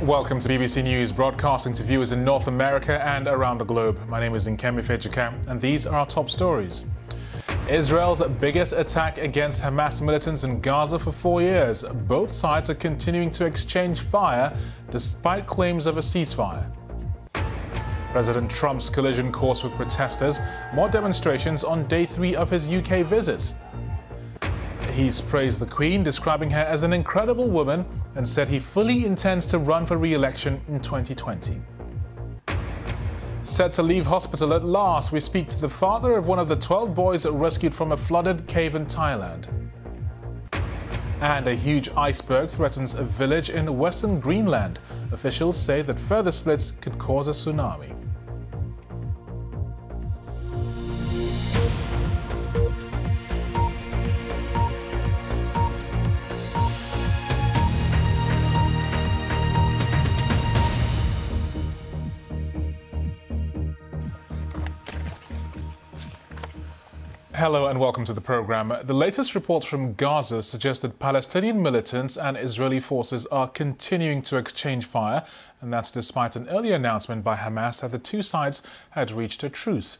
Welcome to BBC News, broadcasting to viewers in North America and around the globe. My name is Nkemi Fejika, and these are our top stories. Israel's biggest attack against Hamas militants in Gaza for 4 years. Both sides are continuing to exchange fire despite claims of a ceasefire. President Trump's collision course with protesters. More demonstrations on day 3 of his UK visits. He's praised the Queen, describing her as an incredible woman, and said he fully intends to run for re-election in 2020. Set to leave hospital at last, we speak to the father of one of the 12 boys rescued from a flooded cave in Thailand. And a huge iceberg threatens a village in western Greenland. Officials say that further splits could cause a tsunami. Hello and welcome to the program. The latest reports from Gaza suggest that Palestinian militants and Israeli forces are continuing to exchange fire, and that's despite an earlier announcement by Hamas that the two sides had reached a truce.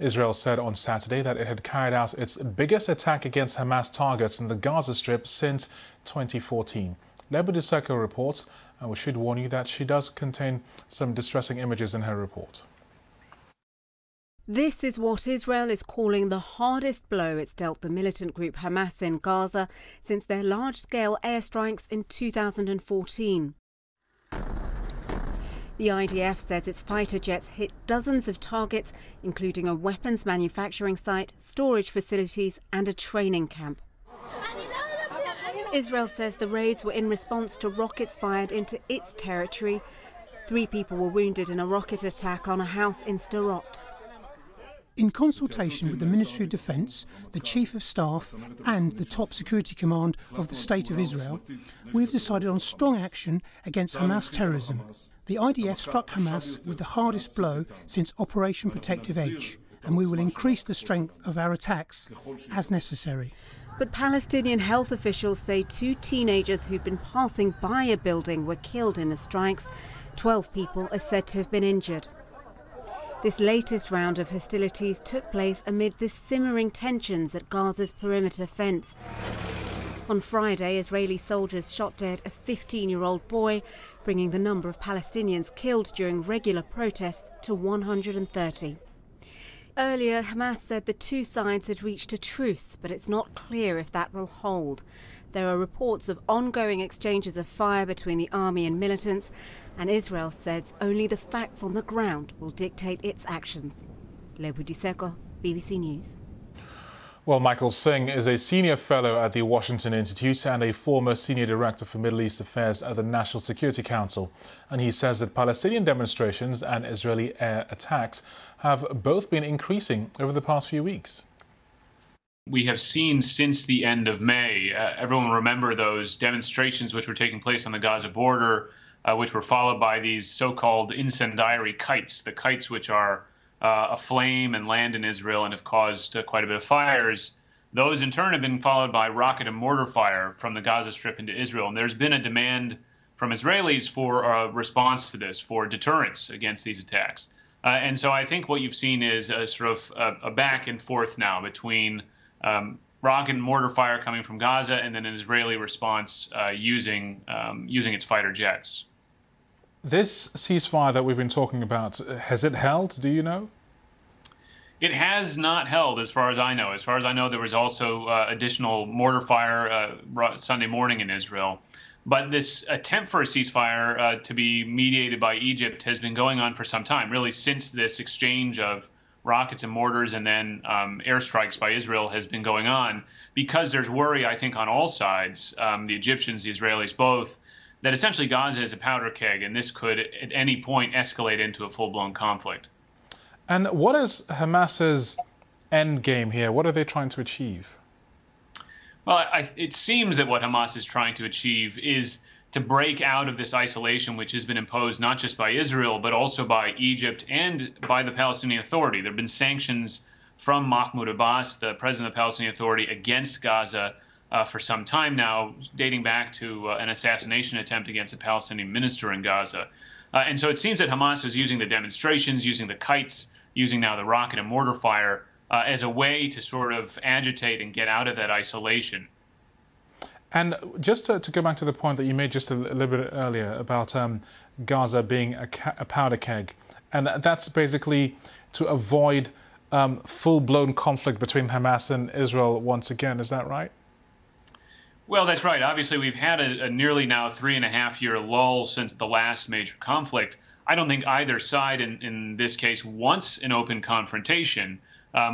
Israel said on Saturday that it had carried out its biggest attack against Hamas targets in the Gaza Strip since 2014. Lebo Diseko reports, and we should warn you that she does contain some distressing images in her report. This is what Israel is calling the hardest blow it's dealt the militant group Hamas in Gaza since their large-scale airstrikes in 2014. The IDF says its fighter jets hit dozens of targets, including a weapons manufacturing site, storage facilities and a training camp. Israel says the raids were in response to rockets fired into its territory. 3 people were wounded in a rocket attack on a house in Sderot. In consultation with the Ministry of Defence, the Chief of Staff and the top security command of the State of Israel, we've decided on strong action against Hamas terrorism. The IDF struck Hamas with the hardest blow since Operation Protective Edge, and we will increase the strength of our attacks as necessary. But Palestinian health officials say 2 teenagers who'd been passing by a building were killed in the strikes. 12 people are said to have been injured. This latest round of hostilities took place amid the simmering tensions at Gaza's perimeter fence. On Friday, Israeli soldiers shot dead a 15-year-old boy, bringing the number of Palestinians killed during regular protests to 130. Earlier, Hamas said the two sides had reached a truce, but it's not clear if that will hold. There are reports of ongoing exchanges of fire between the army and militants, and Israel says only the facts on the ground will dictate its actions. Lebo Diseko, BBC News. Well, Michael Singh is a senior fellow at the Washington Institute and a former senior director for Middle East Affairs at the National Security Council. And he says that Palestinian demonstrations and Israeli air attacks have both been increasing over the past few weeks. We have seen since the end of May, everyone will remember those demonstrations which were taking place on the Gaza border, which were followed by these so-called incendiary kites, the kites which are aflame and land in Israel and have caused quite a bit of fires. Those in turn have been followed by rocket and mortar fire from the Gaza Strip into Israel. And there's been a demand from Israelis for a response to this, for deterrence against these attacks. And so I think what you've seen is a sort of a back and forth now between rocket and mortar fire coming from Gaza and then an Israeli response using its fighter jets. This ceasefire that we've been talking about, has it held? Do you know? It has not held, as far as I know. As far as I know, there was also additional mortar fire Sunday morning in Israel. But this attempt for a ceasefire to be mediated by Egypt has been going on for some time, really since this exchange of rockets and mortars and then airstrikes by Israel has been going on, because there's worry, I think, on all sides, the Egyptians, the Israelis, both, that essentially Gaza is a powder keg, and this could at any point escalate into a full-blown conflict. And what is Hamas's end game here? What are they trying to achieve? Well, it seems that what Hamas is trying to achieve is to break out of this isolation which has been imposed not just by Israel, but also by Egypt and by the Palestinian Authority. There have been sanctions from Mahmoud Abbas, the president of the Palestinian Authority, against Gaza for some time now, dating back to an assassination attempt against a Palestinian minister in Gaza. And so it seems that Hamas is using the demonstrations, using the kites, using now the rocket and mortar fire as a way to sort of agitate and get out of that isolation. And just to go back to the point that you made just a little bit earlier about Gaza being a powder keg, and that's basically to avoid full-blown conflict between Hamas and Israel once again, is that right? Well, that's right. Obviously, we've had a nearly now 3.5-year lull since the last major conflict. I don't think either side in this case wants an open confrontation.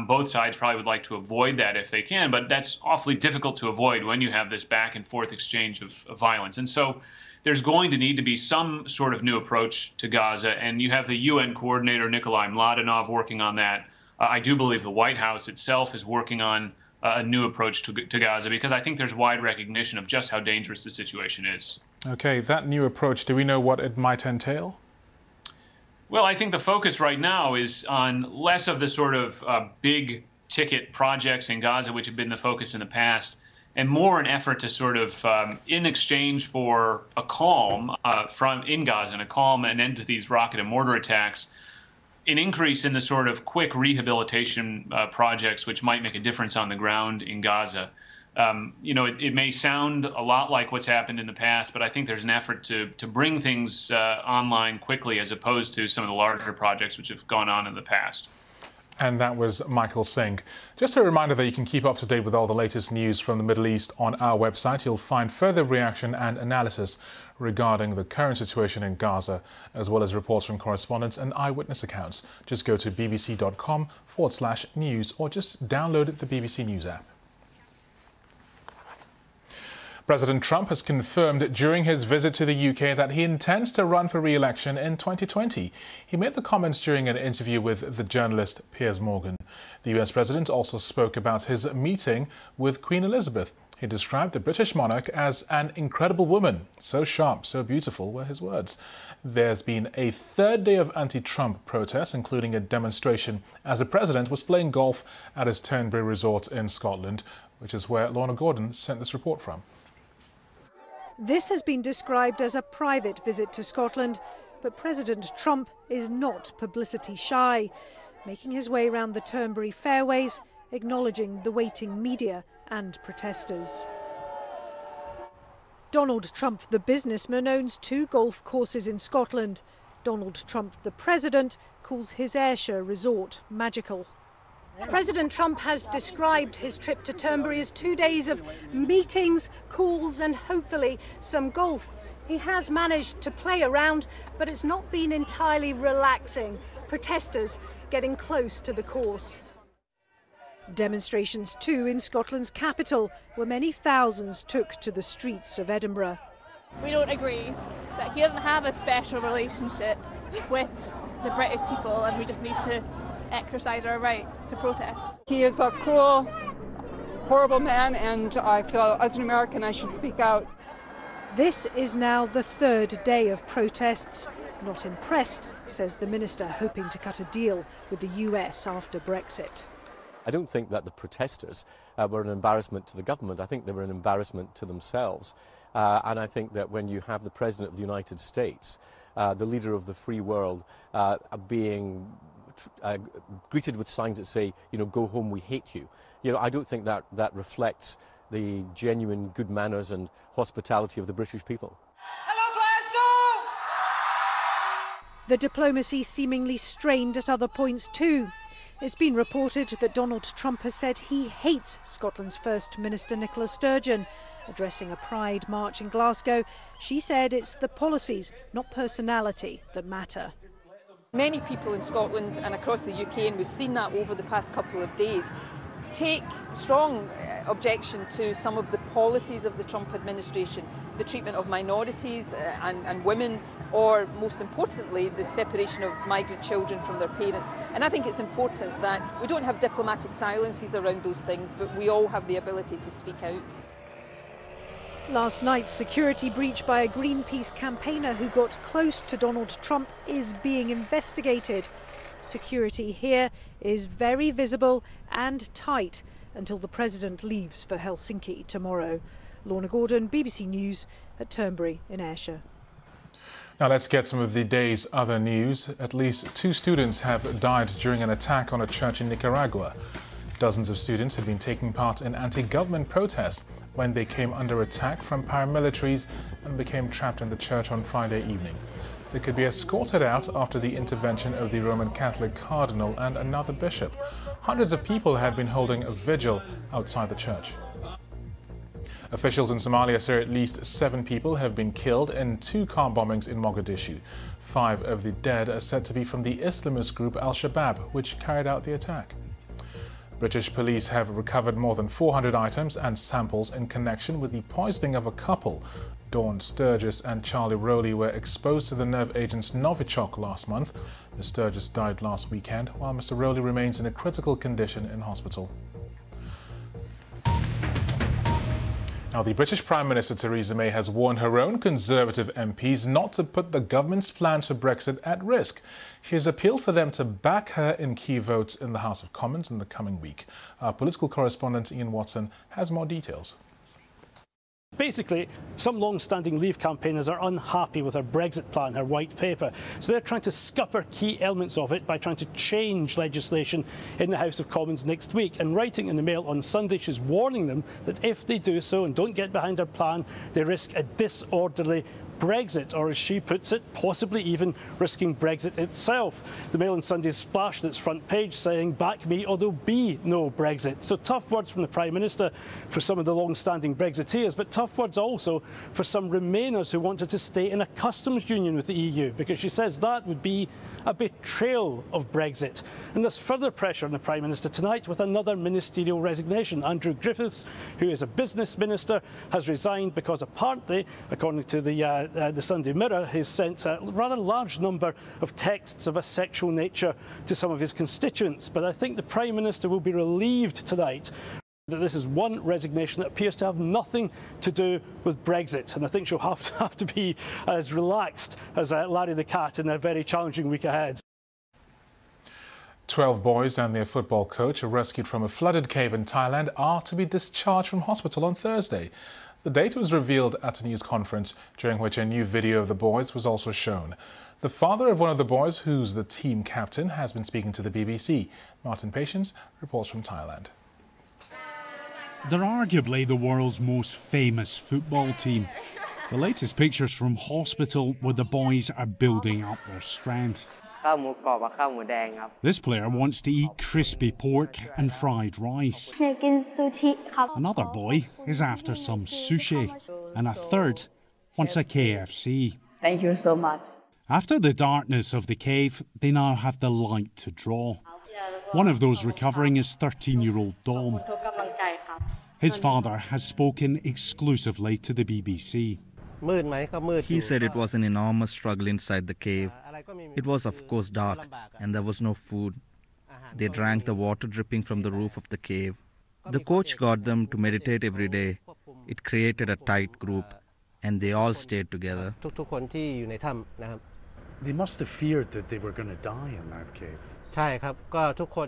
Both sides probably would like to avoid that if they can, but that's awfully difficult to avoid when you have this back and forth exchange of violence. And so there's going to need to be some sort of new approach to Gaza, and you have the UN coordinator, Nikolai Mladenov, working on that. I do believe the White House itself is working on a new approach to Gaza, because I think there's wide recognition of just how dangerous the situation is. Okay, that new approach, do we know what it might entail? Well, I think the focus right now is on less of the sort of big ticket projects in Gaza, which have been the focus in the past, and more an effort to sort of, in exchange for a calm in Gaza, and a calm and end to these rocket and mortar attacks, an increase in the sort of quick rehabilitation projects which might make a difference on the ground in Gaza. It may sound a lot like what's happened in the past, but I think there's an effort to bring things online quickly as opposed to some of the larger projects which have gone on in the past. And that was Michael Singh. Just a reminder that you can keep up to date with all the latest news from the Middle East on our website. You'll find further reaction and analysis regarding the current situation in Gaza, as well as reports from correspondents and eyewitness accounts. Just go to bbc.com/news or just download the BBC News app. President Trump has confirmed during his visit to the UK that he intends to run for re-election in 2020. He made the comments during an interview with the journalist Piers Morgan. The US president also spoke about his meeting with Queen Elizabeth. He described the British monarch as an incredible woman. So sharp, so beautiful were his words. There's been a third day of anti-Trump protests, including a demonstration as the president was playing golf at his Turnberry resort in Scotland, which is where Lorna Gordon sent this report from. This has been described as a private visit to Scotland, but President Trump is not publicity shy, making his way around the Turnberry fairways, acknowledging the waiting media and protesters. Donald Trump, the businessman, owns 2 golf courses in Scotland. Donald Trump, the president, calls his Ayrshire resort magical. President Trump has described his trip to Turnberry as 2 days of meetings, calls and hopefully some golf. He has managed to play around, but it's not been entirely relaxing. Protesters getting close to the course. Demonstrations too in Scotland's capital, where many thousands took to the streets of Edinburgh. We don't agree that he doesn't have a special relationship with the British people, and we just need to exercise our right to protest. He is a cruel, horrible man, and I feel as an American I should speak out. This is now the 3rd day of protests. Not impressed, says the minister, hoping to cut a deal with the US after Brexit. I don't think that the protesters were an embarrassment to the government. I think they were an embarrassment to themselves. And I think that when you have the President of the United States, the leader of the free world, being greeted with signs that say, go home, we hate you. I don't think that reflects the genuine good manners and hospitality of the British people. Hello, Glasgow! The diplomacy seemingly strained at other points too. It's been reported that Donald Trump has said he hates Scotland's First Minister Nicola Sturgeon. Addressing a Pride march in Glasgow, she said it's the policies, not personality, that matter. Many people in Scotland and across the UK, and we've seen that over the past couple of days, take strong objection to some of the policies of the Trump administration, the treatment of minorities and women, or most importantly, the separation of migrant children from their parents. And I think it's important that we don't have diplomatic silences around those things, but we all have the ability to speak out. Last night's security breach by a Greenpeace campaigner who got close to Donald Trump is being investigated. Security here is very visible and tight, until the president leaves for Helsinki tomorrow. Lorna Gordon, BBC News at Turnberry in Ayrshire. Now let's get some of the day's other news. At least 2 students have died during an attack on a church in Nicaragua. Dozens of students had been taking part in anti-government protests when they came under attack from paramilitaries and became trapped in the church on Friday evening. They could be escorted out after the intervention of the Roman Catholic cardinal and another bishop. Hundreds of people had been holding a vigil outside the church. Officials in Somalia say at least 7 people have been killed in 2 car bombings in Mogadishu. 5 of the dead are said to be from the Islamist group Al-Shabaab, which carried out the attack. British police have recovered more than 400 items and samples in connection with the poisoning of a couple. Dawn Sturgis and Charlie Rowley were exposed to the nerve agents Novichok last month. Ms. Sturgis died last weekend, while Mr. Rowley remains in a critical condition in hospital. Now, the British Prime Minister Theresa May has warned her own Conservative MPs not to put the government's plans for Brexit at risk. She has appealed for them to back her in key votes in the House of Commons in the coming week. Our political correspondent Ian Watson has more details. Basically, some long-standing Leave campaigners are unhappy with her Brexit plan, her white paper. So they're trying to scupper key elements of it by trying to change legislation in the House of Commons next week. And writing in the Mail on Sunday, she's warning them that if they do so and don't get behind her plan, they risk a disorderly Brexit, or as she puts it, possibly even risking Brexit itself. The Mail on Sunday splashed its front page saying, "Back me or there'll be no Brexit." So tough words from the Prime Minister for some of the long-standing Brexiteers, but tough words also for some Remainers who wanted to stay in a customs union with the EU, because she says that would be a betrayal of Brexit. And there's further pressure on the Prime Minister tonight with another ministerial resignation. Andrew Griffiths, who is a business minister, has resigned because apparently, according to the Sunday Mirror, he's sent a rather large number of texts of a sexual nature to some of his constituents. But I think the Prime Minister will be relieved tonight that this is one resignation that appears to have nothing to do with Brexit. And I think she'll have to be as relaxed as Larry the Cat in a very challenging week ahead. 12 boys and their football coach, rescued from a flooded cave in Thailand, are to be discharged from hospital on Thursday. The date was revealed at a news conference, during which a new video of the boys was also shown. The father of one of the boys, who's the team captain, has been speaking to the BBC. Martin Patience reports from Thailand. They're arguably the world's most famous football team. The latest pictures from hospital where the boys are building up their strength. This player wants to eat crispy pork and fried rice. Another boy is after some sushi. And a third wants a KFC. Thank you so much. After the darkness of the cave, they now have the light to draw. One of those recovering is 13-year-old Dom. His father has spoken exclusively to the BBC. He said it was an enormous struggle inside the cave. It was of course dark and there was no food. They drank the water dripping from the roof of the cave. The coach got them to meditate every day. It created a tight group and they all stayed together. They must have feared that they were going to die in that cave.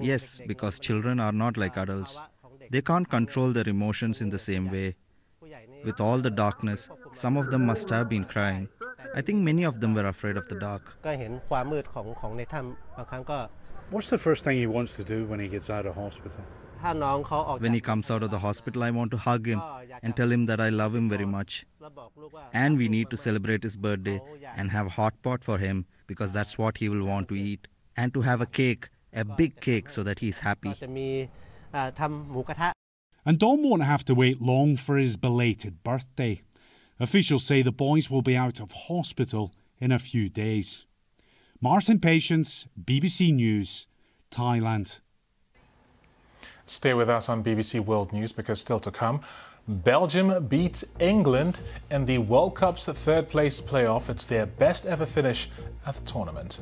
Yes, because children are not like adults. They can't control their emotions in the same way. With all the darkness, some of them must have been crying. I think many of them were afraid of the dark. What's the first thing he wants to do when he gets out of hospital? When he comes out of the hospital, I want to hug him and tell him that I love him very much. And we need to celebrate his birthday and have hot pot for him, because that's what he will want to eat. And to have a cake, a big cake, so that he's happy. And Dom won't have to wait long for his belated birthday. Officials say the boys will be out of hospital in a few days. Martin Patience, BBC News, Thailand. Stay with us on BBC World News, because still to come, Belgium beats England in the World Cup's third-place playoff. It's their best ever finish at the tournament.